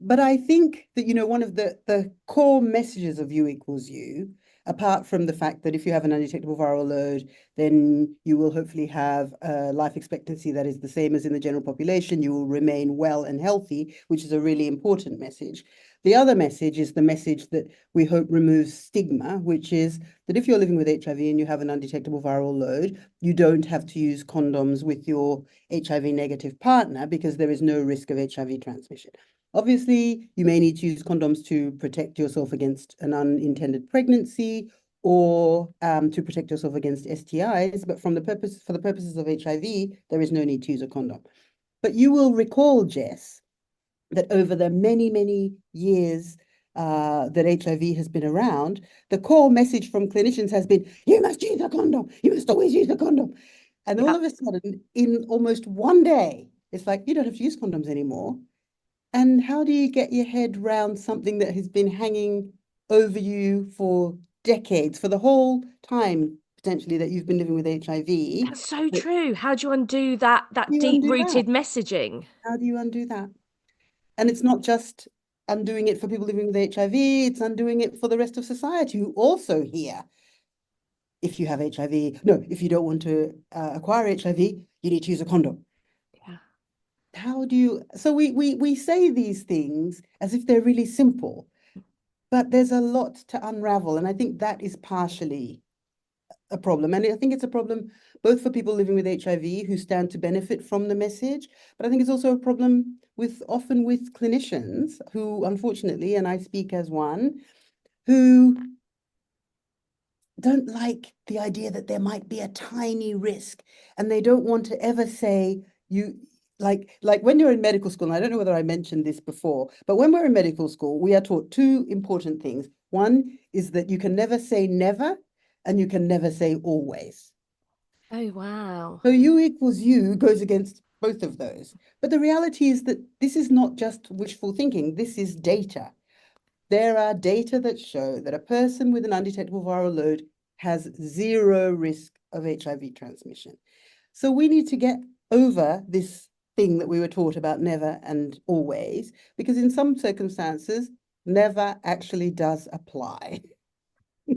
But I think that, one of the core messages of U equals U, apart from the fact that if you have an undetectable viral load, then you will hopefully have a life expectancy that is the same as in the general population. You will remain well and healthy, which is a really important message. The other message is the message that we hope removes stigma, which is that if you're living with HIV and you have an undetectable viral load, you don't have to use condoms with your HIV negative partner because there is no risk of HIV transmission. Obviously, you may need to use condoms to protect yourself against an unintended pregnancy or to protect yourself against STIs, but for the purposes of HIV, there is no need to use a condom. But you will recall, Jess, that over the many, many years that HIV has been around, the core message from clinicians has been, you must use a condom, you must always use a condom. And all of a sudden, in almost one day, it's like, you don't have to use condoms anymore. And how do you get your head around something that has been hanging over you for decades, for the whole time, potentially, that you've been living with HIV? That's so true. How do you undo that You undo deep-rooted that. messaging? How do you undo that? And it's not just undoing it for people living with HIV, it's undoing it for the rest of society who also hear, if you have HIV, no, if you don't want to acquire HIV, you need to use a condom. Yeah. How do you, so we say these things as if they're really simple, but there's a lot to unravel. And I think that is partially a problem. And I think it's a problem both for people living with HIV who stand to benefit from the message, but I think it's also a problem often with clinicians who, unfortunately, and I speak as one, who don't like the idea that there might be a tiny risk, and they don't want to ever say you like when you're in medical school, and I don't know whether I mentioned this before, but when we're in medical school, we are taught two important things. One is that you can never say never, and you can never say always. Oh, wow. So U equals U goes against both of those. But the reality is that this is not just wishful thinking, this is data. There are data that show that a person with an undetectable viral load has zero risk of HIV transmission. So we need to get over this thing that we were taught about never and always, because in some circumstances, never actually does apply.